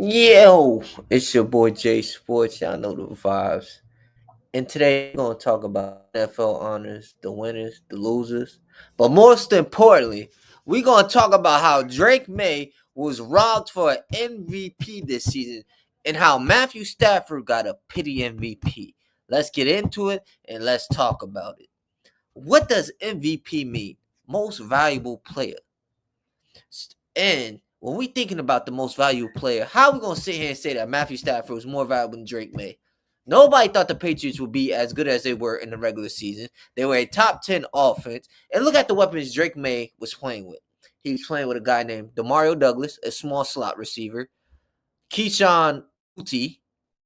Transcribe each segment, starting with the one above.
Yo, it's your boy Jay Sports. Y'all know the vibes. And today we're gonna talk about NFL honors, the winners, the losers. But most importantly, we're gonna talk about how Drake Maye was robbed for an MVP this season and how Matthew Stafford got a pity MVP. Let's get into it and let's talk about it. What does MVP mean? Most valuable player. And when we thinking about the most valuable player, how are we gonna sit here and say that Matthew Stafford was more valuable than Drake Maye? Nobody thought the Patriots would be as good as they were in the regular season. They were a top 10 offense. And look at the weapons Drake Maye was playing with. He was playing with a guy named Demario Douglas, a small slot receiver. Keyshawn Uti,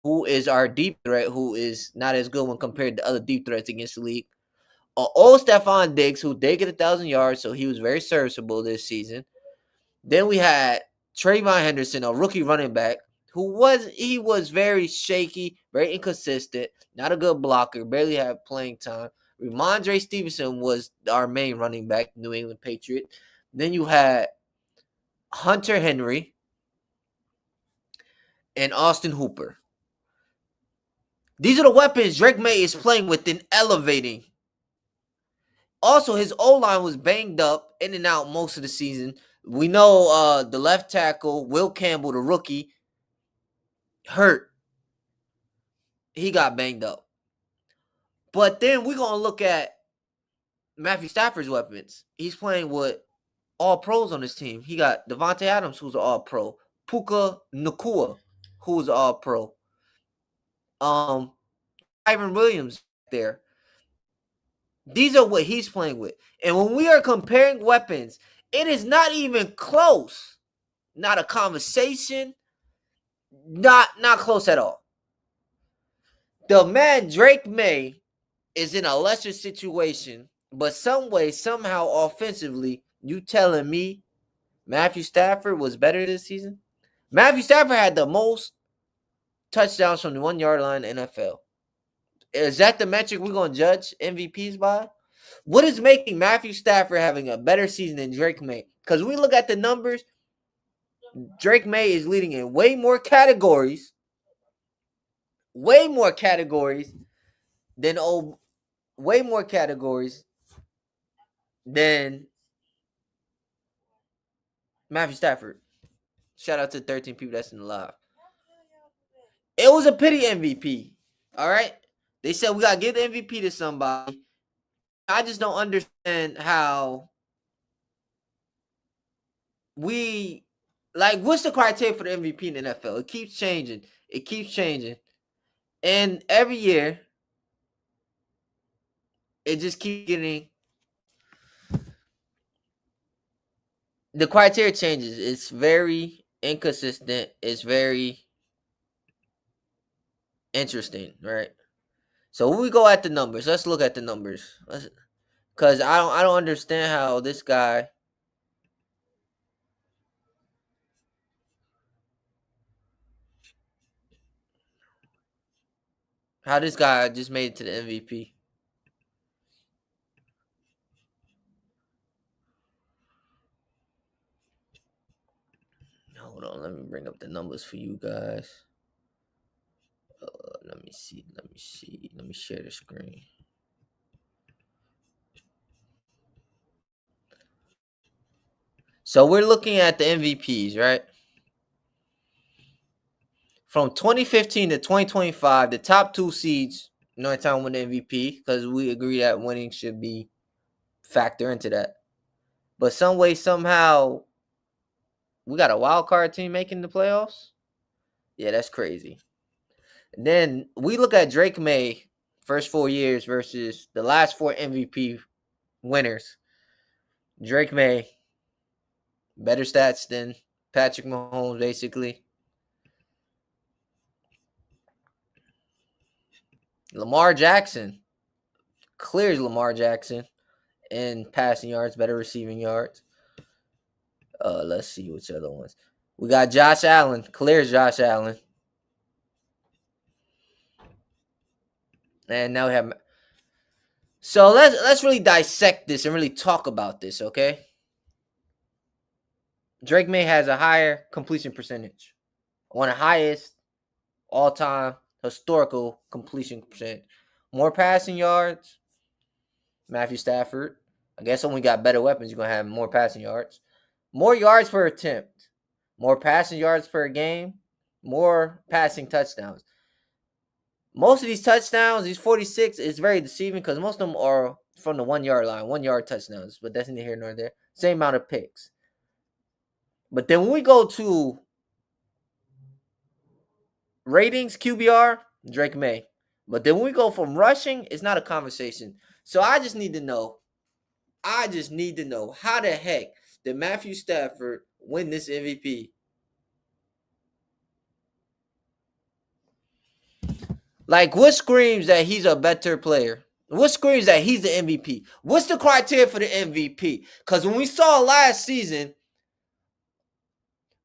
who is our deep threat, who is not as good when compared to other deep threats against the league. Old Stephon Diggs, who did get 1,000 yards, so he was very serviceable this season. Then we had Trayvon Henderson, a rookie running back, who was very shaky, very inconsistent, not a good blocker, barely had playing time. Ramondre Stevenson was our main running back, New England Patriot. Then you had Hunter Henry and Austin Hooper. These are the weapons Drake Maye is playing with and elevating. Also, his O-line was banged up in and out most of the season. We know the left tackle, Will Campbell, the rookie, hurt. He got banged up. But then we're going to look at Matthew Stafford's weapons. He's playing with all pros on his team. He got Devontae Adams, who's an all-pro. Puka Nacua, who's an all-pro. Ivan Williams there. These are what he's playing with. And when we are comparing weapons, it is not even close. Not a conversation. Not close at all. The man Drake Maye is in a lesser situation, but some way, somehow, offensively, you telling me Matthew Stafford was better this season? Matthew Stafford had the most touchdowns from the 1 yard line in the NFL. Is that the metric we're going to judge MVPs by? What is making Matthew Stafford having a better season than Drake Maye? Because we look at the numbers, Drake Maye is leading in way more categories than Matthew Stafford. Shout out to 13 people that's in the live. It was a pity MVP. All right. They said we gotta give the MVP to somebody. I just don't understand how what's the criteria for the MVP in the NFL? It keeps changing. And every year, it just keeps getting the criteria changes. It's very inconsistent. It's very interesting, right? So when we go at the numbers, let's look at the numbers. Because I don't understand how this guy just made it to the MVP. Hold on, let me bring up the numbers for you guys. Let me see. Let me share the screen. So we're looking at the MVPs, right? From 2015 to 2025, the top two seeds, time win the MVP because we agree that winning should be factor into that. But some way, somehow, we got a wild card team making the playoffs. Yeah, that's crazy. And then we look at Drake Maye first 4 years versus the last 4 MVP winners. Drake Maye, better stats than Patrick Mahomes, basically. Lamar Jackson clears Lamar Jackson in passing yards, better receiving yards. Let's see which other ones. We got Josh Allen, clears Josh Allen. And now we have. So let's really dissect this and really talk about this, okay? Drake Maye has a higher completion percentage. One of the highest all-time historical completion percent. More passing yards, Matthew Stafford. I guess when we got better weapons, you're going to have more passing yards. More yards per attempt. More passing yards per game. More passing touchdowns. Most of these touchdowns, these 46, is very deceiving because most of them are from the 1 yard line, 1 yard touchdowns, but that's neither here nor there. Same amount of picks. But then when we go to ratings, QBR, Drake Maye. But then when we go from rushing, it's not a conversation. So I just need to know how the heck did Matthew Stafford win this MVP? Like, what screams that he's a better player? What screams that he's the MVP? What's the criteria for the MVP? Because when we saw last season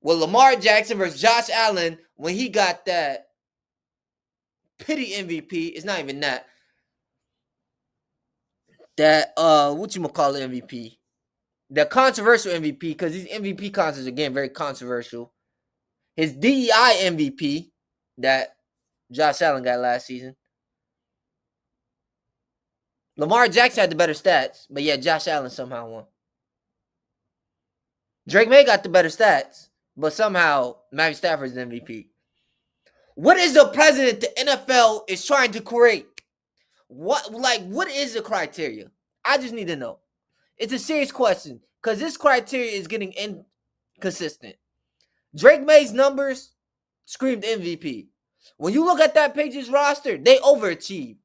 with Lamar Jackson versus Josh Allen, when he got that pity MVP, it's not even that. That, whatchamacallit MVP? The controversial MVP, because these MVP contests are getting very controversial. His DEI MVP that Josh Allen got last season. Lamar Jackson had the better stats, but yeah, Josh Allen somehow won. Drake Maye got the better stats, but somehow Matthew Stafford is the MVP. What is the president the NFL is trying to create? What is the criteria? I just need to know. It's a serious question because this criteria is getting inconsistent. Drake Maye's numbers screamed MVP. When you look at that Patriots roster, they overachieved.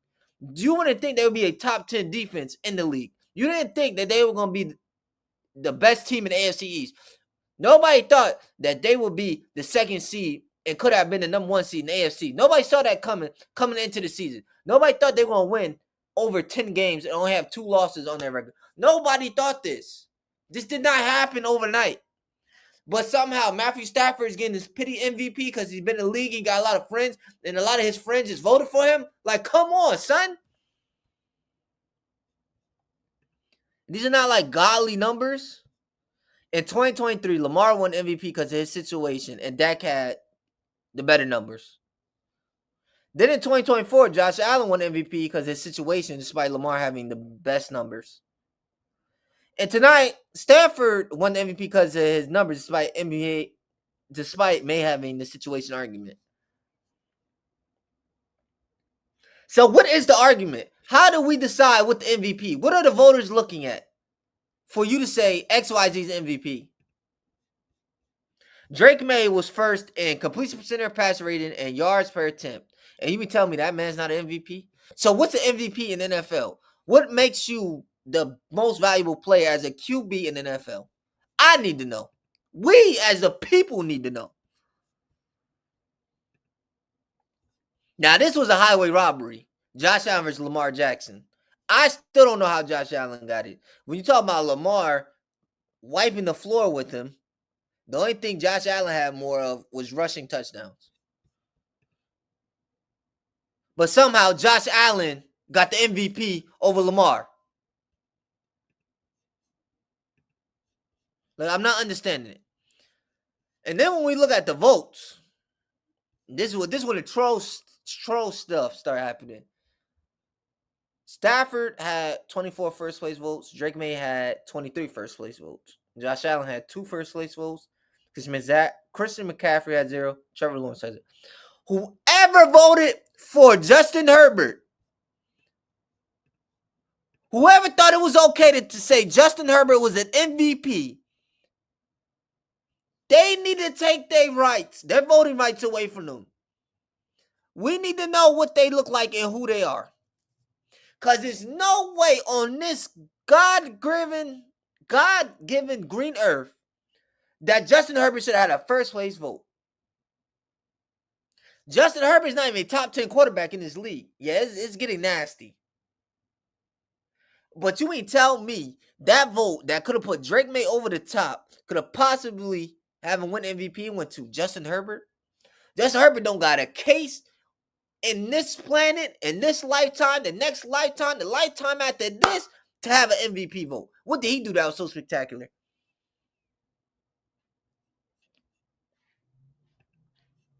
You wouldn't think they would be a top 10 defense in the league. You didn't think that they were going to be the best team in the AFC East. Nobody thought that they would be the second seed and could have been the number 1 seed in the AFC. Nobody saw that coming into the season. Nobody thought they were going to win over 10 games and only have 2 losses on their record. Nobody thought this. This did not happen overnight. But somehow Matthew Stafford is getting this pity MVP because he's been in the league. He got a lot of friends, and a lot of his friends just voted for him. Like, come on, son. These are not like godly numbers. In 2023, Lamar won MVP because of his situation, and Dak had the better numbers. Then in 2024, Josh Allen won MVP because of his situation, despite Lamar having the best numbers. And tonight, Stafford won the MVP because of his numbers, despite May having the situation argument. So what is the argument? How do we decide what the MVP? What are the voters looking at for you to say XYZ is MVP? Drake Maye was first in completion percentage, pass rating, and yards per attempt. And you be telling me that man's not an MVP? So what's the MVP in the NFL? What makes you the most valuable player as a QB in the NFL? I need to know. We as the people need to know. Now, this was a highway robbery. Josh Allen versus Lamar Jackson. I still don't know how Josh Allen got it. When you talk about Lamar wiping the floor with him, the only thing Josh Allen had more of was rushing touchdowns. But somehow Josh Allen got the MVP over Lamar. Like, I'm not understanding it. And then when we look at the votes, this is when the troll stuff started happening. Stafford had 24 first place votes. Drake Maye had 23 first place votes. Josh Allen had 2 first place votes. Christian McCaffrey had 0. Trevor Lawrence has it. Whoever voted for Justin Herbert, whoever thought it was okay to say Justin Herbert was an MVP, they need to take their voting rights away from them. We need to know what they look like and who they are. Because there's no way on this God-given green earth that Justin Herbert should have had a first place vote. Justin Herbert's not even a top 10 quarterback in this league. Yeah, it's getting nasty. But you ain't tell me that vote that could have put Drake Maye over the top could have possibly have him win MVP and went to Justin Herbert. Justin Herbert don't got a case in this planet, in this lifetime, the next lifetime, the lifetime after this, to have an MVP vote. What did he do that was so spectacular?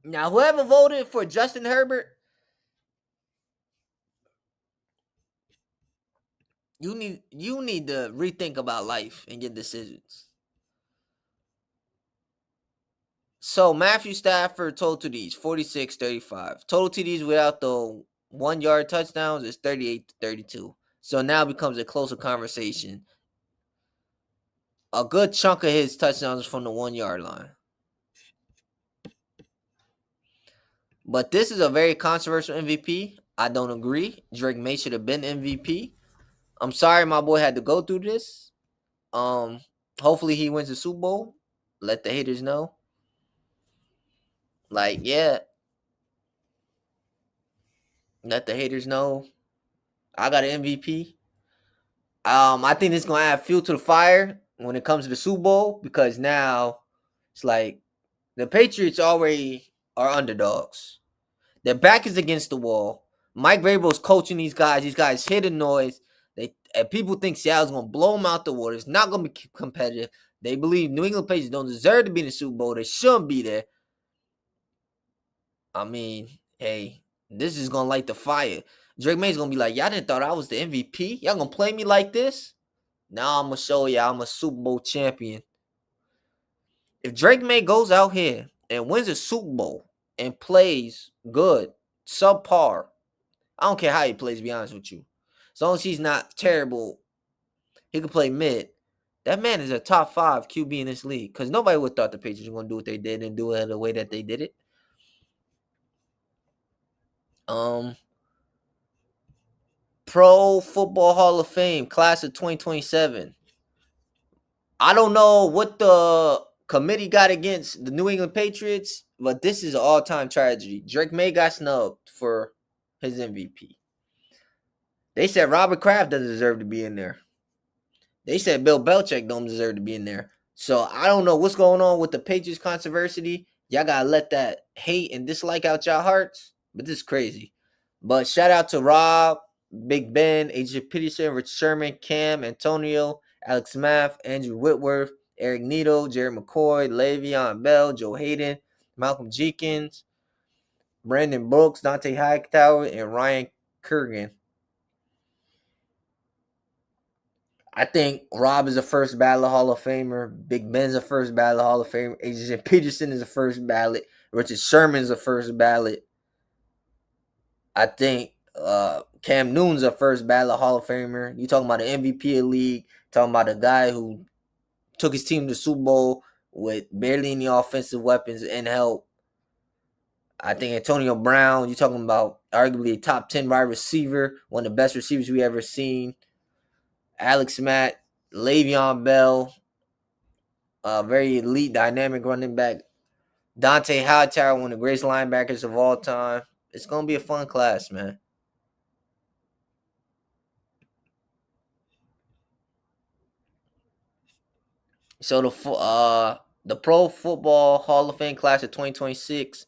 Now, whoever voted for Justin Herbert, you need to rethink about life and your decisions. So Matthew Stafford total TDs 46-35. Total TDs without the 1 yard touchdowns is 38-32. So now it becomes a closer conversation. A good chunk of his touchdowns from the 1 yard line. But this is a very controversial MVP. I don't agree. Drake Maye should have been MVP. I'm sorry my boy had to go through this. Hopefully he wins the Super Bowl. Let the haters know. Like, yeah. Let the haters know. I got an MVP. I think it's gonna add fuel to the fire when it comes to the Super Bowl because now it's like the Patriots already are underdogs. Their back is against the wall. Mike Vrabel's coaching these guys. These guys hear the noise. And people think Seattle's gonna blow them out the water. It's not gonna be competitive. They believe New England Patriots don't deserve to be in the Super Bowl. They shouldn't be there. I mean, hey, this is gonna light the fire. Drake Maye's gonna be like, y'all didn't thought I was the MVP. Y'all gonna play me like this? Now I'm gonna show y'all I'm a Super Bowl champion. If Drake Maye goes out here and wins a Super Bowl and plays good, subpar, I don't care how he plays, to be honest with you. As long as he's not terrible, he can play mid. That man is a top 5 QB in this league. Because nobody would have thought the Patriots were going to do what they did and do it the way that they did it. Pro Football Hall of Fame, class of 2027. I don't know what the committee got against the New England Patriots, but this is an all-time tragedy. Drake Maye got snubbed for his MVP. They said Robert Kraft doesn't deserve to be in there. They said Bill Belichick don't deserve to be in there. So I don't know what's going on with the Patriots controversy. Y'all gotta let that hate and dislike out y'all hearts. But this is crazy. But shout out to Rob, Big Ben, AJ Peterson, Rich Sherman, Cam, Antonio, Alex Math, Andrew Whitworth, Eric Neto, Jerry McCoy, Le'Veon Bell, Joe Hayden, Malcolm Jenkins, Brandon Brooks, Dante Hightower, and Ryan Kurgan. I think Rob is a first ballot Hall of Famer. Big Ben's a first ballot Hall of Famer. AJ Peterson is a first ballot. Richard Sherman's a first ballot. I think Cam Newton's a first ballot Hall of Famer. You talking about the MVP of the league. Talking about a guy who took his team to the Super Bowl with barely any offensive weapons and help. I think Antonio Brown, you're talking about arguably a top 10 wide receiver, one of the best receivers we ever seen. Alex Matt, Le'Veon Bell, very elite, dynamic running back. Dante Hightower, one of the greatest linebackers of all time. It's going to be a fun class, man. So the Pro Football Hall of Fame class of 2026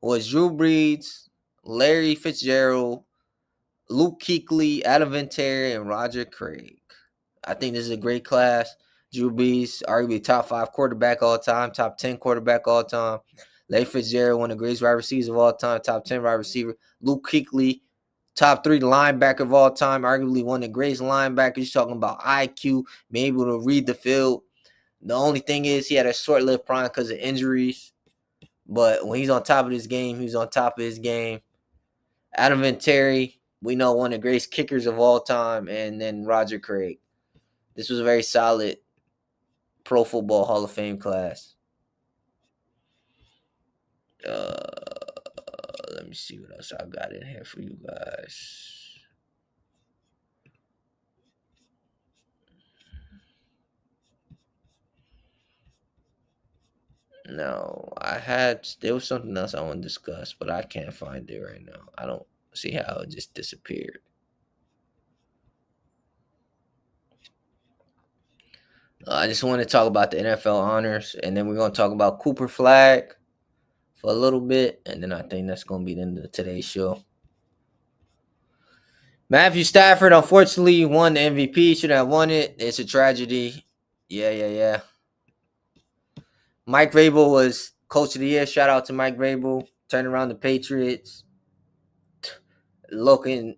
was Drew Brees, Larry Fitzgerald, Luke Kuechly, Adam Vinatieri, and Roger Craig. I think this is a great class. Drew Brees, arguably top 5 quarterback all time, top 10 quarterback all time. Larry Fitzgerald, one of the greatest wide receivers of all time, top 10 wide receiver. Luke Kuechly, top 3 linebacker of all time, arguably one of the greatest linebackers. You're talking about IQ, being able to read the field. The only thing is he had a short-lived prime because of injuries. But when he's on top of his game, he's on top of his game. Adam Vinatieri, we know one of the greatest kickers of all time. And then Roger Craig. This was a very solid Pro Football Hall of Fame class. Let me see what else I got in here for you guys. No, there was something else I want to discuss, but I can't find it right now. I don't see how it just disappeared. I just want to talk about the NFL honors, and then we're going to talk about Cooper Flag for a little bit, and then I think that's going to be the end of today's show. Matthew Stafford, unfortunately, won the MVP. Should have won it. It's a tragedy. Yeah. Mike Vrabel was Coach of the year, shout out to Mike Vrabel, turning around the Patriots. Looking,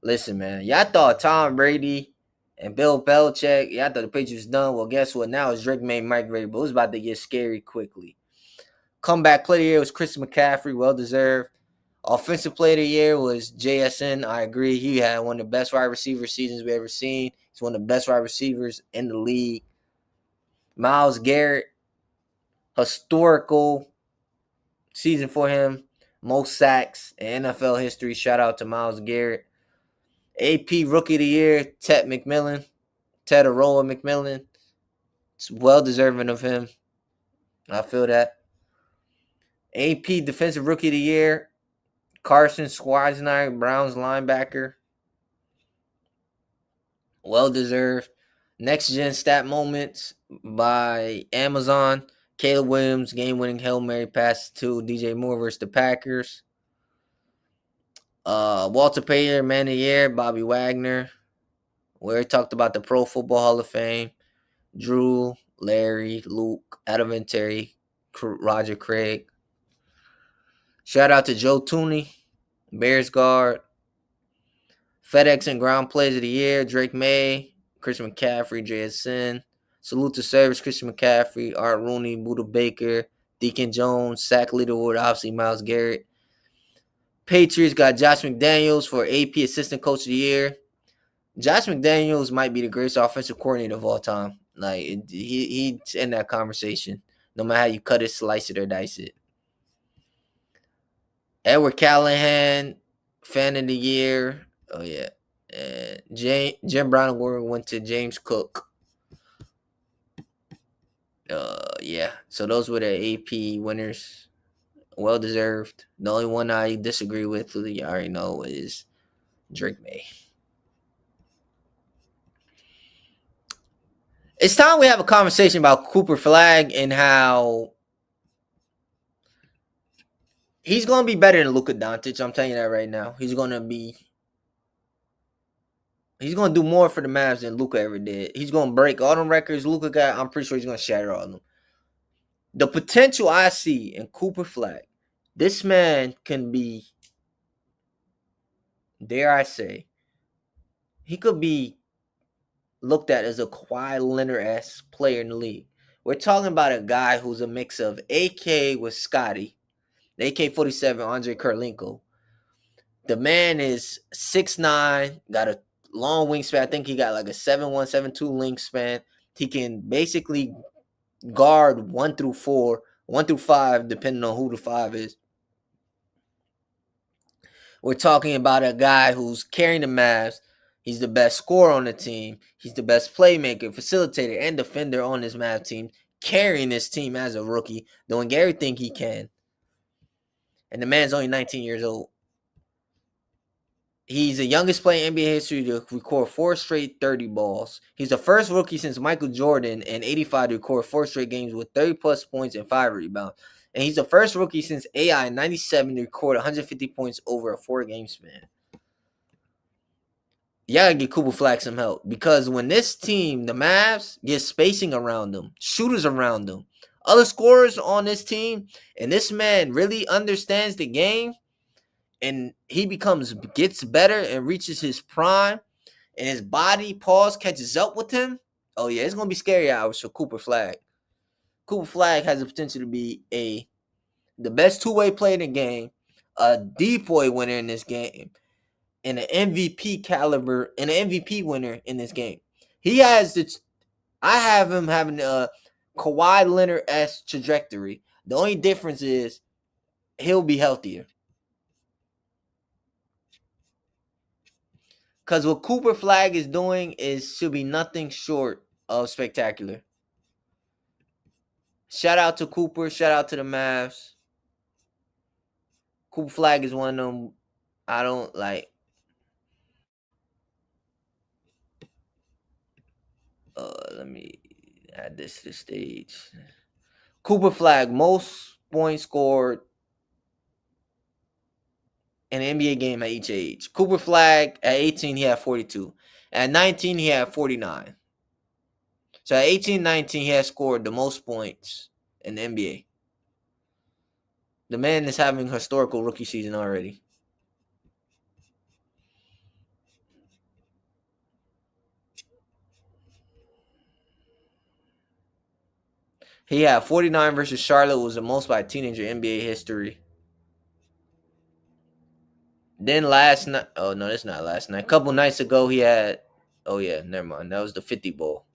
listen, man, y'all thought Tom Brady and Bill Belichick, y'all thought the Patriots done. Well, guess what? Now it's Drake Maye, Mike Vrabel. It was about to get scary quickly. Comeback player of the year was Chris McCaffrey, well deserved. Offensive player of the year was JSN. I agree. He had one of the best wide receiver seasons we ever seen. He's one of the best wide receivers in the league. Myles Garrett, historical season for him. Most sacks in NFL history. Shout out to Myles Garrett. AP Rookie of the Year, Ted McMillan. Ted Aroa McMillan. It's well deserving of him. I feel that. AP Defensive Rookie of the Year, Carson Schwarzenegger, Browns linebacker. Well deserved. Next Gen Stat Moments by Amazon. Caleb Williams, game-winning Hail Mary pass to DJ Moore versus the Packers. Walter Payton, Man of the Year, Bobby Wagner. We already talked about the Pro Football Hall of Fame. Drew, Larry, Luke, Adam Vinatieri, Roger Craig. Shout out to Joe Tooney, Bears guard. FedEx and Ground Plays of the Year, Drake Maye, Christian McCaffrey, JSN. Salute to Service, Christian McCaffrey, Art Rooney, Buda Baker, Deacon Jones, Sack Leader Award, obviously Myles Garrett. Patriots got Josh McDaniels for AP Assistant Coach of the Year. Josh McDaniels might be the greatest offensive coordinator of all time. Like, he's in that conversation, no matter how you cut it, slice it, or dice it. Edward Callahan, Fan of the Year. Oh, yeah. And Jim Brown Award went to James Cook. Yeah. So those were the AP winners. Well deserved. The only one I disagree with, who you already know, is Drake Maye. It's time we have a conversation about Cooper Flag and how he's going to be better than Luka Doncic. I'm telling you that right now. He's going to do more for the Mavs than Luka ever did. He's going to break all them records Luka got. I'm pretty sure he's going to shatter all of them. The potential I see in Cooper Flag, this man can be, dare I say, he could be looked at as a Kawhi Leonard-esque player in the league. We're talking about a guy who's a mix of AK with Scotty, AK-47, Andre Kirilenko. The man is 6'9", got a long wingspan. I think he got like a 7'1", 7'2" wingspan. He can basically guard 1 through 4, 1 through 5, depending on who the 5 is. We're talking about a guy who's carrying the Mavs. He's the best scorer on the team. He's the best playmaker, facilitator, and defender on this Mavs team, carrying this team as a rookie, doing everything he can. And the man's only 19 years old. He's the youngest player in NBA history to record 4 straight 30 balls. He's the first rookie since Michael Jordan in 85 to record 4 straight games with 30-plus points and 5 rebounds. And he's the first rookie since AI in 97 to record 150 points over a 4-game span. You gotta get Cooper Flag some help, because when this team, the Mavs, gets spacing around them, shooters around them, other scorers on this team, and this man really understands the game, and he gets better and reaches his prime, and his body catches up with him. Oh yeah, it's gonna be scary hours for Cooper Flag. Cooper Flag has the potential to be the best two-way player in the game, a depoy winner in this game, and an MVP caliber and an MVP winner in this game. I have him having a Kawhi Leonard-esque trajectory. The only difference is he'll be healthier. Because what Cooper Flag is doing should be nothing short of spectacular. Shout out to Cooper. Shout out to the Mavs. Cooper Flag is one of them I don't like. Let me add this to the stage. Cooper Flag, most points scored in an NBA game at each age. Cooper Flag, at 18, he had 42. At 19, he had 49. So at 18, 19, he had scored the most points in the NBA. The man is having historical rookie season already. He had 49 versus Charlotte, was the most by a teenager in NBA history. Then last night, oh no, that's not last night. A couple nights ago, he had, oh yeah, never mind. That was the 50 Bowl.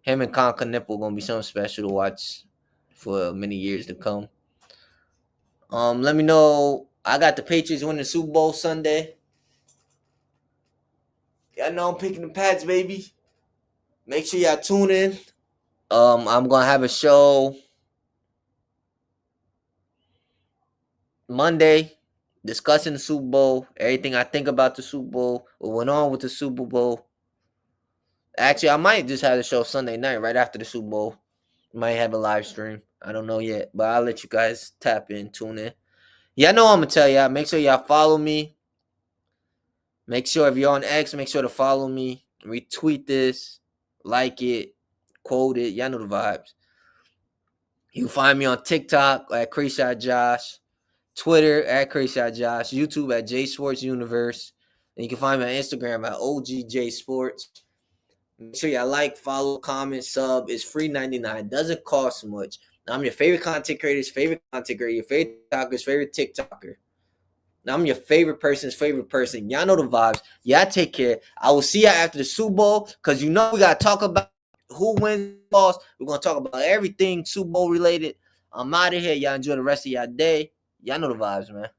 Him and Conca Nipple gonna be something special to watch for many years to come. Let me know. I got the Patriots winning the Super Bowl Sunday. Y'all know I'm picking the Pats, baby. Make sure y'all tune in. I'm gonna have a show Monday discussing the Super Bowl, everything I think about the Super Bowl, what went on with the Super Bowl. Actually, I might just have the show Sunday night right after the Super Bowl. Might have a live stream. I don't know yet, but I'll let you guys tap in, tune in. Yeah, I know I'm gonna tell y'all. Make sure y'all follow me. Make sure if you're on X, make sure to follow me. Retweet this, like it, quote it. Y'all know the vibes. You can find me on TikTok at Crayshot Josh, Twitter at Crayshot Josh, YouTube at J Sports Universe, and you can find me on Instagram at OGJ Sports. Make sure y'all like, follow, comment, sub. It's free 99. Doesn't cost much. I'm your favorite content creator's favorite content creator, your favorite TikToker's favorite TikToker. I'm your favorite person's favorite person. Y'all know the vibes. Y'all take care. I will see y'all after the Super Bowl because you know we got to talk about who wins, lost. We're going to talk about everything Super Bowl related. I'm out of here. Y'all enjoy the rest of y'all day. Y'all know the vibes, man.